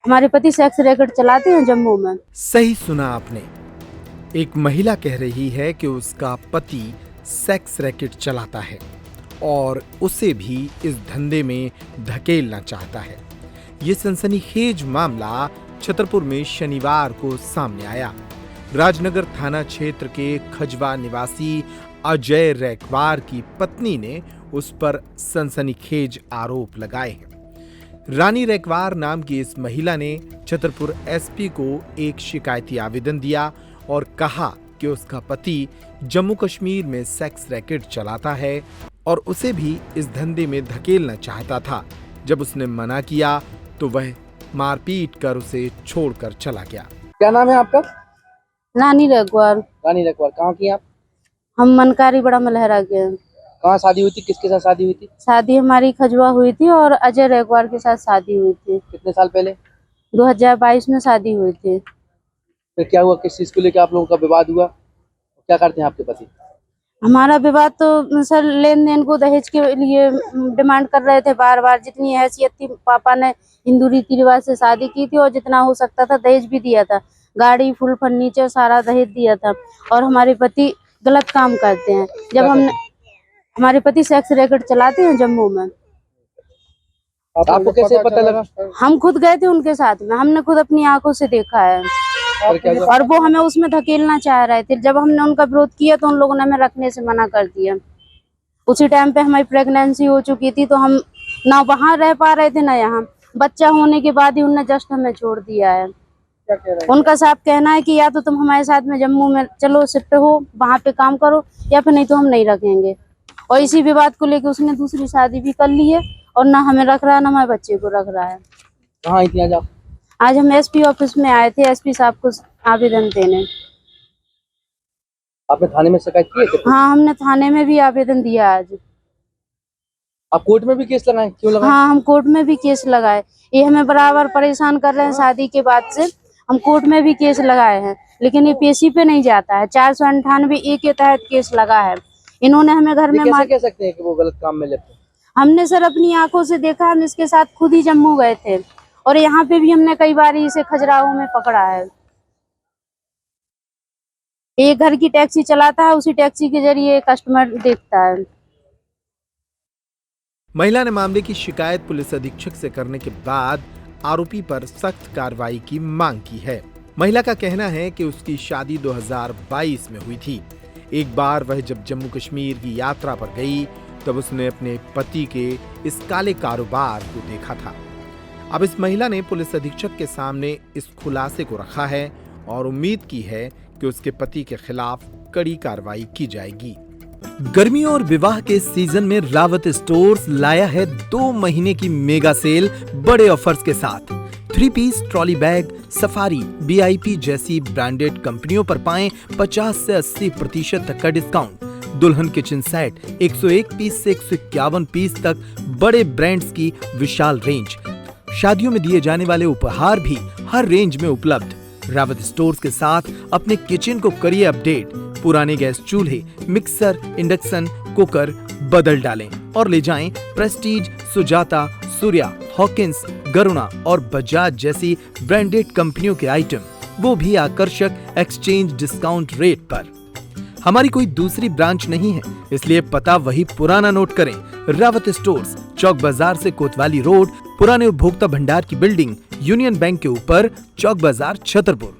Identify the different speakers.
Speaker 1: हमारे पति sex racket चलाते हैं जम्मू में।
Speaker 2: सही सुना आपने। एक महिला कह रही है कि उसका पति सेक्स रैकेट चलाता है और उसे भी इस धंधे में धकेलना चाहता है। ये सनसनीखेज मामला छतरपुर में शनिवार को सामने आया। राजनगर थाना क्षेत्र के खजवा निवासी अजय रैकवार की पत्नी ने उस पर सनसनीखेज आरोप लगाए हैं। रानी रैकवार नाम की इस महिला ने छतरपुर एसपी को एक शिकायती आवेदन दिया और कहा कि उसका पति जम्मू कश्मीर में सेक्स रैकेट चलाता है और उसे भी इस धंधे में धकेलना चाहता था। जब उसने मना किया तो वह मारपीट कर उसे छोड़कर चला गया।
Speaker 3: क्या नाम है आपका?
Speaker 1: रानी रैकवार।
Speaker 3: रानी रैकवार। कहाँ की आप?
Speaker 1: हम मनकारी बड़ा मलहरा के हैं।
Speaker 3: कहाँ शादी हुई थी? किसके साथ शादी हुई थी?
Speaker 1: शादी हमारी खजवा हुई थी और अजय रैकवार के साथ शादी हुई थी।
Speaker 3: कितने साल पहले?
Speaker 1: 2022 में शादी हुई थी।
Speaker 3: फिर क्या हुआ? किस चीज को लेकर आप लोगों का विवाद हुआ? क्या करते हैं आपके पति?
Speaker 1: हमारा विवाद तो सर लेन देन को दहेज के लिए डिमांड कर रहे थे बार बार। जितनी हैसियत थी, पापा ने हिंदू रीति रिवाज से शादी की थी और जितना हो सकता था दहेज भी दिया था। गाड़ी, फुल फर्नीचर सारा दहेज दिया था। और हमारे पति गलत काम करते हैं। जब हमने हमारे पति सेक्स रैकेट चलाते हैं जम्मू में।
Speaker 3: आपको कैसे पता लगा?
Speaker 1: हम खुद गए थे उनके साथ में, हमने खुद अपनी आंखों से देखा है। और वो हमें उसमें धकेलना चाह रहे थे। जब हमने उनका विरोध किया तो उन लोगों ने हमें रखने से मना कर दिया। उसी टाइम पे हमारी प्रेगनेंसी हो चुकी थी तो हम ना वहाँ रह पा रहे थे ना यहाँ। बच्चा होने के बाद ही उन्होंने जस्ट हमें छोड़ दिया है।
Speaker 3: क्या कह रहे हैं?
Speaker 1: उनका साफ कहना है कि या तो तुम हमारे साथ में जम्मू में चलो, शिफ्ट हो, वहाँ पे काम करो, या फिर नहीं तो हम नहीं रखेंगे। और इसी विवाद को लेकर उसने दूसरी शादी भी कर ली है और ना हमें रख रहा है ना हमारे बच्चे को रख रहा है।
Speaker 3: कहाँ आई थी आज आप?
Speaker 1: आज हम एसपी ऑफिस में आए थे, एसपी साहब को आवेदन देने।
Speaker 3: आपने थाने में शिकायत की है?
Speaker 1: हाँ, हमने थाने में भी आवेदन दिया आज।
Speaker 3: आप कोर्ट में भी केस लगाए? क्यों लगाए?
Speaker 1: हाँ, हम कोर्ट में भी केस लगाए। ये हमें बराबर परेशान कर रहे हैं। शादी के बाद से हम कोर्ट में भी केस लगाए हैं, लेकिन ये पेशी पे नहीं जाता है। 498 के तहत केस लगा है। इन्होंने हमें घर में
Speaker 3: कैसे कह सकते हैं कि वो गलत काम में लिप्त है?
Speaker 1: हमने सर अपनी आंखों से देखा। हम इसके साथ खुद ही जम्मू गए थे और यहाँ पे भी हमने कई बार इसे खजुराहो में पकड़ा है। ये घर की टैक्सी चलाता है, उसी टैक्सी के जरिए कस्टमर देखता है।
Speaker 2: महिला ने मामले की शिकायत पुलिस अधीक्षक से करने के बाद आरोपी पर सख्त कार्रवाई की मांग की है। महिला का कहना है कि उसकी शादी 2022 में हुई थी। एक बार वह जब जम्मू कश्मीर की यात्रा पर गई तब उसने अपने पति के इस काले कारोबार को देखा था। अब इस महिला ने पुलिस अधीक्षक के सामने इस खुलासे को रखा है और उम्मीद की है कि उसके पति के खिलाफ कड़ी कार्रवाई की जाएगी। गर्मियों और विवाह के सीजन में रावत स्टोर्स लाया है 2 महीने की मेगा सेल बड़े ऑफर्स के साथ। 3 piece trolley bag, Safari, BIP जैसी ब्रांडेड कंपनियों पर पाएं 50 से 80% तक का डिस्काउंट। दुल्हन किचन सेट 101 पीस से 151 पीस तक बड़े ब्रांड्स की विशाल रेंज। शादियों में दिए जाने वाले उपहार भी हर रेंज में उपलब्ध। रावत स्टोर्स के साथ अपने किचन को करिए अपडेट। पुराने गैस चूल्हे, मिक्सर, इंडक्शन, कुकर बदल डालें और ले जाएं प्रेस्टीज, सुजाता, सूर्या, हॉकिंस, गरुणा और बजाज जैसी ब्रांडेड कंपनियों के आइटम, वो भी आकर्षक एक्सचेंज डिस्काउंट रेट पर। हमारी कोई दूसरी ब्रांच नहीं है, इसलिए पता वही पुराना नोट करें। रावत स्टोर्स, चौक बाजार से कोतवाली रोड, पुराने उपभोक्ता भंडार की बिल्डिंग, यूनियन बैंक के ऊपर, चौक बाजार, छतरपुर।